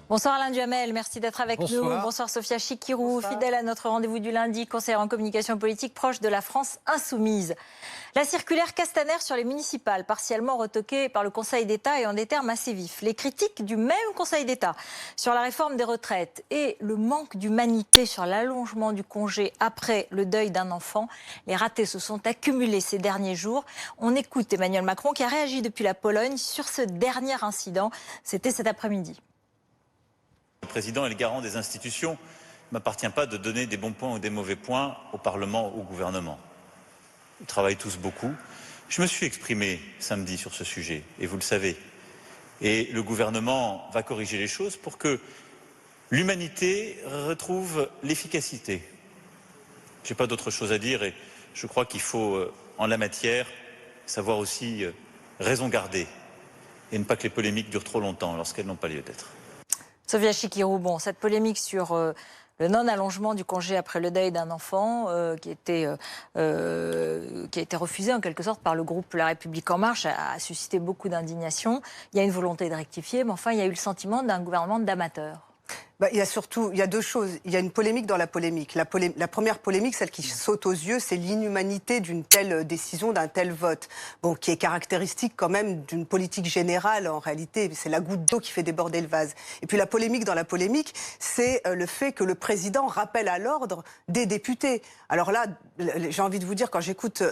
Bonsoir Alain Duhamel, merci d'être avec nous. Bonsoir Sophia Chikirou, fidèle à notre rendez-vous du lundi, conseillère en communication politique proche de la France insoumise. La circulaire Castaner sur les municipales, partiellement retoquée par le Conseil d'État et en des termes assez vifs. Les critiques du même Conseil d'État sur la réforme des retraites et le manque d'humanité sur l'allongement du congé après le deuil d'un enfant. Les ratés se sont accumulés ces derniers jours. On écoute Emmanuel Macron qui a réagi depuis la Pologne sur ce dernier incident. C'était cet après-midi. Le président est le garant des institutions. Il ne m'appartient pas de donner des bons points ou des mauvais points au Parlement ou au gouvernement. Ils travaillent tous beaucoup. Je me suis exprimé samedi sur ce sujet, et vous le savez. Et le gouvernement va corriger les choses pour que l'humanité retrouve l'efficacité. Je n'ai pas d'autre chose à dire et je crois qu'il faut, en la matière, savoir aussi raison garder et ne pas que les polémiques durent trop longtemps lorsqu'elles n'ont pas lieu d'être. Sophia Chikirou, cette polémique sur le non-allongement du congé après le deuil d'un enfant qui a été refusé en quelque sorte par le groupe La République En Marche a suscité beaucoup d'indignation. Il y a une volonté de rectifier, mais enfin il y a eu le sentiment d'un gouvernement d'amateurs. Il y a deux choses. Il y a une polémique dans la polémique. La première polémique, celle qui saute aux yeux, c'est l'inhumanité d'une telle décision, d'un tel vote. Qui est caractéristique quand même d'une politique générale en réalité. C'est la goutte d'eau qui fait déborder le vase. Et puis la polémique dans la polémique, c'est le fait que le président rappelle à l'ordre des députés. Alors là, j'ai envie de vous dire, quand j'écoute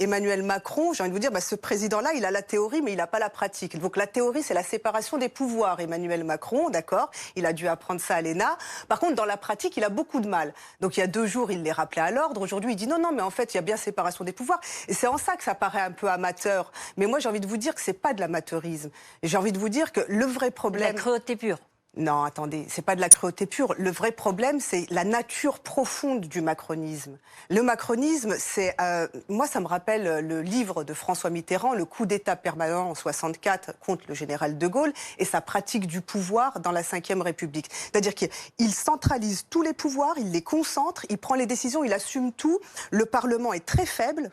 Emmanuel Macron, j'ai envie de vous dire, ce président-là, il a la théorie, mais il n'a pas la pratique. Donc la théorie, c'est la séparation des pouvoirs. Emmanuel Macron, d'accord, il a dû apprendre ça à l'ENA. Par contre, dans la pratique, il a beaucoup de mal. Donc il y a 2 jours, il les rappelait à l'ordre. Aujourd'hui, il dit non, mais en fait, il y a bien séparation des pouvoirs. Et c'est en ça que ça paraît un peu amateur. Mais moi, j'ai envie de vous dire que c'est pas de l'amateurisme. Et j'ai envie de vous dire que le vrai problème... La cruauté pure. Non, attendez, c'est pas de la cruauté pure. Le vrai problème, c'est la nature profonde du macronisme. Le macronisme, c'est... moi, ça me rappelle le livre de François Mitterrand, Le coup d'État permanent en 64 contre le général de Gaulle, et sa pratique du pouvoir dans la Ve République. C'est-à-dire qu'il centralise tous les pouvoirs, il les concentre, il prend les décisions, il assume tout. Le Parlement est très faible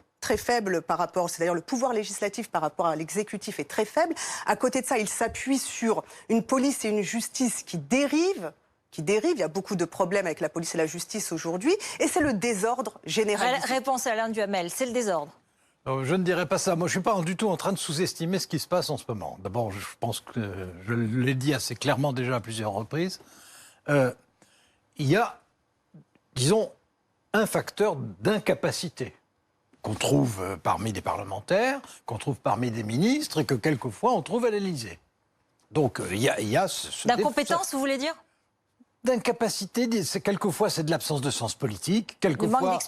par rapport, c'est d'ailleurs le pouvoir législatif par rapport à l'exécutif est très faible. À côté de ça, il s'appuie sur une police et une justice qui dérivent. Il y a beaucoup de problèmes avec la police et la justice aujourd'hui. Et c'est le désordre général. Réponse à Alain Duhamel, c'est le désordre. Je ne dirais pas ça. Moi, je ne suis pas du tout en train de sous-estimer ce qui se passe en ce moment. D'abord, je pense que je l'ai dit assez clairement déjà à plusieurs reprises. Il y a, disons, un facteur d'incapacité qu'on trouve parmi des parlementaires, qu'on trouve parmi des ministres et que quelquefois on trouve à l'Élysée. Donc il y a d'incompétence, vous voulez dire? D'incapacité, quelquefois c'est de l'absence de sens politique, quelquefois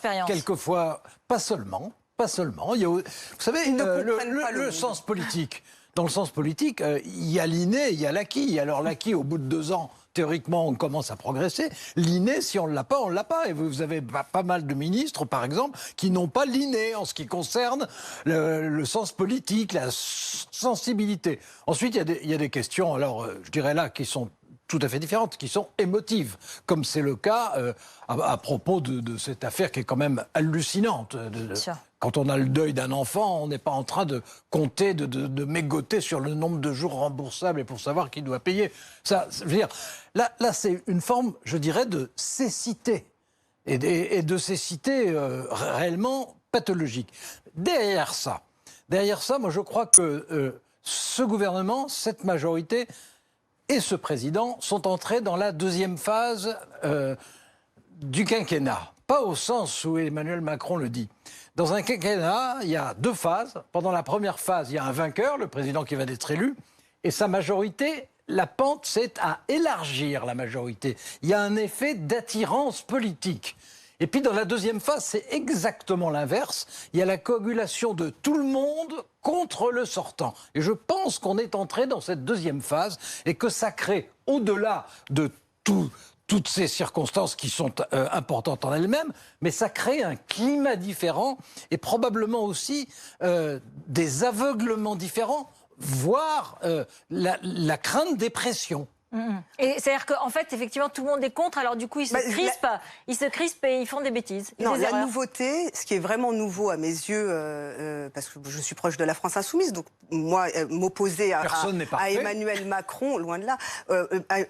pas seulement. Vous savez, le sens politique. Dans le sens politique, il y a l'inné, il y a l'acquis. Alors l'acquis, au bout de 2 ans, théoriquement, on commence à progresser. L'inné, si on ne l'a pas, on ne l'a pas. Et vous avez pas mal de ministres, par exemple, qui n'ont pas l'inné en ce qui concerne le sens politique, la sensibilité. Ensuite, il y a des questions, alors je dirais là, qui sont tout à fait différentes, qui sont émotives, comme c'est le cas à propos de cette affaire qui est quand même hallucinante. Quand on a le deuil d'un enfant, on n'est pas en train de compter, de mégoter sur le nombre de jours remboursables et pour savoir qui doit payer. Ça, je veux dire, là c'est une forme, je dirais, de cécité. Et de cécité réellement pathologique. Derrière ça, moi je crois que ce gouvernement, cette majorité et ce président sont entrés dans la 2e phase du quinquennat. Pas au sens où Emmanuel Macron le dit. Dans un quinquennat, il y a 2 phases. Pendant la première phase, il y a un vainqueur, le président qui va être élu, et sa majorité, la pente, c'est à élargir la majorité. Il y a un effet d'attirance politique. Et puis dans la 2e phase, c'est exactement l'inverse. Il y a la coagulation de tout le monde contre le sortant. Et je pense qu'on est entré dans cette 2e phase et que ça crée, au-delà de toutes ces circonstances qui sont importantes en elles-mêmes, mais ça crée un climat différent et probablement aussi des aveuglements différents, voire la crainte des pressions. Et c'est-à-dire qu'en fait, effectivement, tout le monde est contre, alors du coup, ils se crispent et ils font des bêtises. Non, la nouveauté, ce qui est vraiment nouveau à mes yeux, parce que je suis proche de la France insoumise, donc moi, m'opposer à Emmanuel Macron, loin de là,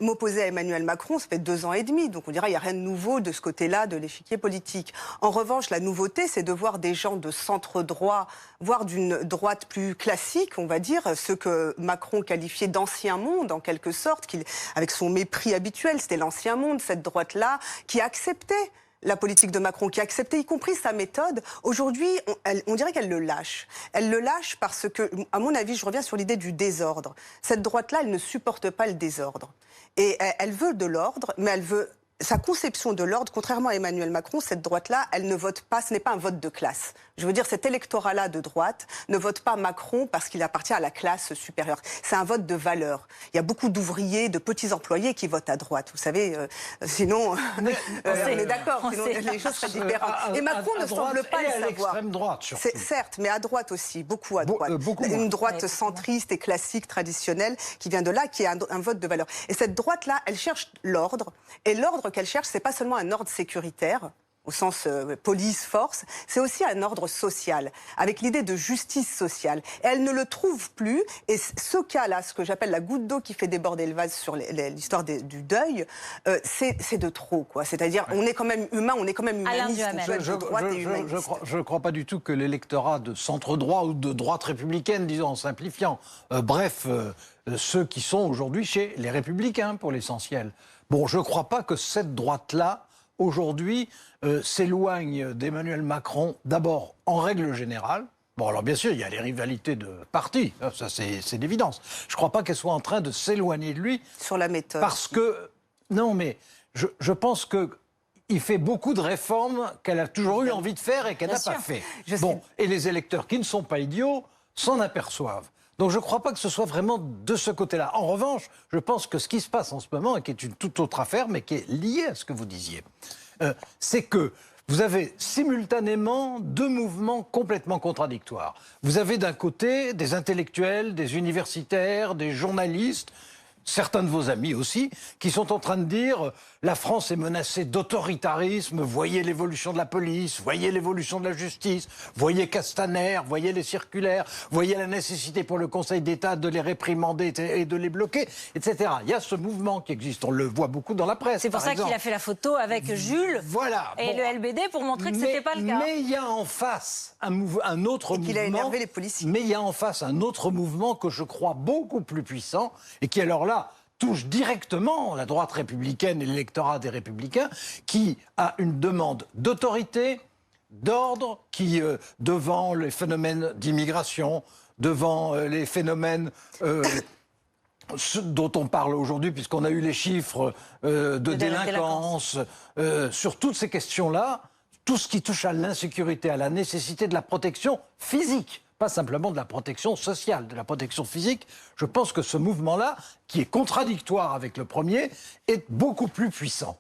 m'opposer à Emmanuel Macron, ça fait 2 ans et demi, donc on dirait qu'il n'y a rien de nouveau de ce côté-là de l'échiquier politique. En revanche, la nouveauté, c'est de voir des gens de centre-droit, voire d'une droite plus classique, on va dire, ce que Macron qualifiait d'ancien monde, en quelque sorte, avec son mépris habituel, c'était l'ancien monde, cette droite-là, qui acceptait la politique de Macron, qui acceptait y compris sa méthode. Aujourd'hui, on dirait qu'elle le lâche. Elle le lâche parce que, à mon avis, je reviens sur l'idée du désordre. Cette droite-là, elle ne supporte pas le désordre. Et elle veut de l'ordre, mais elle veut... Sa conception de l'ordre, contrairement à Emmanuel Macron, cette droite-là, elle ne vote pas, ce n'est pas un vote de classe. Je veux dire, cet électorat-là de droite ne vote pas Macron parce qu'il appartient à la classe supérieure. C'est un vote de valeur. Il y a beaucoup d'ouvriers, de petits employés qui votent à droite. Vous savez, sinon, on est d'accord, sinon les choses seraient différentes. Et Macron ne semble pas le savoir. À l'extrême droite, surtout. Certes, mais à droite aussi, beaucoup à droite. Une droite centriste et classique, traditionnelle, qui vient de là, qui est un vote de valeur. Et cette droite-là, elle cherche l'ordre. Et l'ordre qu'elle cherche, c'est pas seulement un ordre sécuritaire, au sens police-force, c'est aussi un ordre social, avec l'idée de justice sociale. Et elle ne le trouve plus, et ce cas-là, ce que j'appelle la goutte d'eau qui fait déborder le vase sur l'histoire du deuil, c'est de trop, quoi. C'est-à-dire, on est quand même humain, on est quand même humaniste. Je ne crois pas du tout que l'électorat de centre-droit ou de droite républicaine, disons en simplifiant, ceux qui sont aujourd'hui chez les Républicains, pour l'essentiel. Bon, je ne crois pas que cette droite-là, aujourd'hui, s'éloigne d'Emmanuel Macron, d'abord en règle générale. Bon, alors bien sûr, il y a les rivalités de partis, ça c'est d'évidence. Je ne crois pas qu'elle soit en train de s'éloigner de lui. Sur la méthode. Parce que, non mais, je pense qu'il fait beaucoup de réformes qu'elle a toujours eu envie de faire et qu'elle n'a pas fait. Bon, et les électeurs qui ne sont pas idiots s'en aperçoivent. Donc je ne crois pas que ce soit vraiment de ce côté-là. En revanche, je pense que ce qui se passe en ce moment, et qui est une toute autre affaire, mais qui est liée à ce que vous disiez, c'est que vous avez simultanément 2 mouvements complètement contradictoires. Vous avez d'un côté des intellectuels, des universitaires, des journalistes, certains de vos amis aussi, qui sont en train de dire la France est menacée d'autoritarisme, voyez l'évolution de la police, voyez l'évolution de la justice, voyez Castaner, voyez les circulaires, voyez la nécessité pour le Conseil d'État de les réprimander et de les bloquer, etc. Il y a ce mouvement qui existe, on le voit beaucoup dans la presse. C'est pour ça qu'il a fait la photo avec Jules et le LBD pour montrer que ce n'était pas le cas. Mais il y a en face un autre mouvement. Il a énervé les policiers. Mais il y a en face un autre mouvement que je crois beaucoup plus puissant et qui alors là touche directement la droite républicaine et l'électorat des Républicains, qui a une demande d'autorité, d'ordre, qui, devant les phénomènes d'immigration, devant les phénomènes dont on parle aujourd'hui, puisqu'on a eu les chiffres de délinquance, sur toutes ces questions-là, tout ce qui touche à l'insécurité, à la nécessité de la protection physique, pas simplement de la protection sociale, de la protection physique. Je pense que ce mouvement-là, qui est contradictoire avec le premier, est beaucoup plus puissant.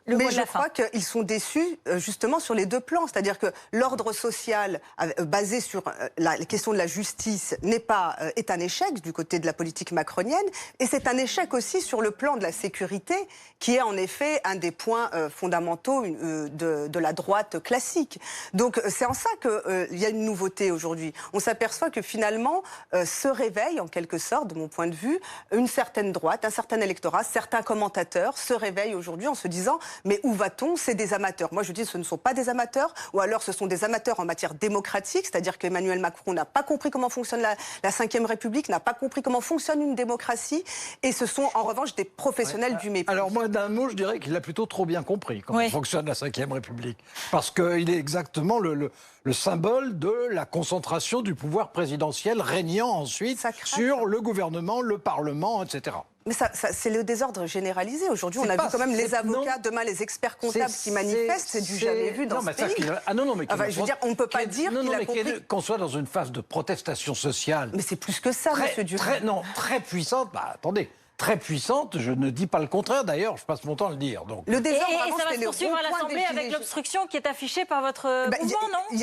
Mais je crois qu'ils sont déçus justement sur les 2 plans. C'est-à-dire que l'ordre social basé sur la question de la justice est un échec du côté de la politique macronienne. Et c'est un échec aussi sur le plan de la sécurité, qui est en effet un des points fondamentaux de la droite classique. Donc c'est en ça qu'il y a une nouveauté aujourd'hui. On s'aperçoit que finalement se réveille en quelque sorte, de mon point de vue, une certaine droite, un certain électorat, certains commentateurs se réveillent aujourd'hui en se disant mais où va-t-on? C'est des amateurs. Moi, je dis ce ne sont pas des amateurs, ou alors ce sont des amateurs en matière démocratique, c'est-à-dire qu'Emmanuel Macron n'a pas compris comment fonctionne la Ve République, n'a pas compris comment fonctionne une démocratie, et ce sont en revanche des professionnels du mépris. Alors moi, d'un mot, je dirais qu'il a plutôt trop bien compris comment fonctionne la Ve République, parce qu'il est exactement le symbole de la concentration du pouvoir présidentiel régnant ensuite sur le gouvernement, le Parlement, etc. Mais c'est le désordre généralisé. Aujourd'hui, on a vu quand même les avocats, demain les experts comptables qui manifestent. C'est du jamais vu dans ce pays. Je veux dire, on ne peut pas dire qu'il a compris. Qu'on soit dans une phase de protestation sociale. Mais c'est plus que ça, monsieur Dupont. Très puissante. Attendez. très puissante, je ne dis pas le contraire, d'ailleurs, je passe mon temps à le dire. Donc. Le désordre, et ça va se poursuivre à l'Assemblée avec l'obstruction qui est affichée par votre mouvement, non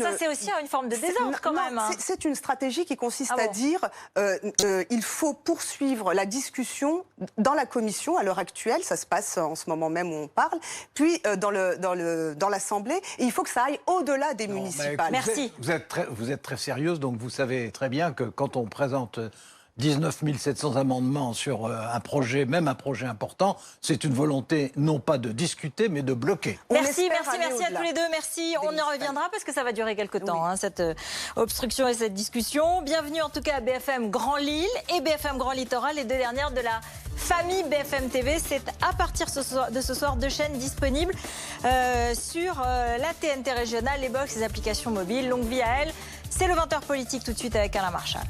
Ça, c'est aussi une forme de désordre, quand même. C'est une stratégie qui consiste à dire il faut poursuivre la discussion dans la commission à l'heure actuelle, ça se passe en ce moment même où on parle, puis dans l'Assemblée, et il faut que ça aille au-delà des municipales. Merci. Vous êtes très sérieuse, donc vous savez très bien que quand on présente 19 700 amendements sur un projet, même un projet important, c'est une volonté non pas de discuter, mais de bloquer. Merci à tous les deux. Merci. On y reviendra parce que ça va durer quelques temps, cette obstruction et cette discussion. Bienvenue en tout cas à BFM Grand Lille et BFM Grand Littoral, les deux dernières de la famille BFM TV. C'est à partir de ce soir 2 chaînes disponibles sur la TNT régionale, les box, les applications mobiles. Longue vie à elles. C'est le 20h politique tout de suite avec Alain Marchal.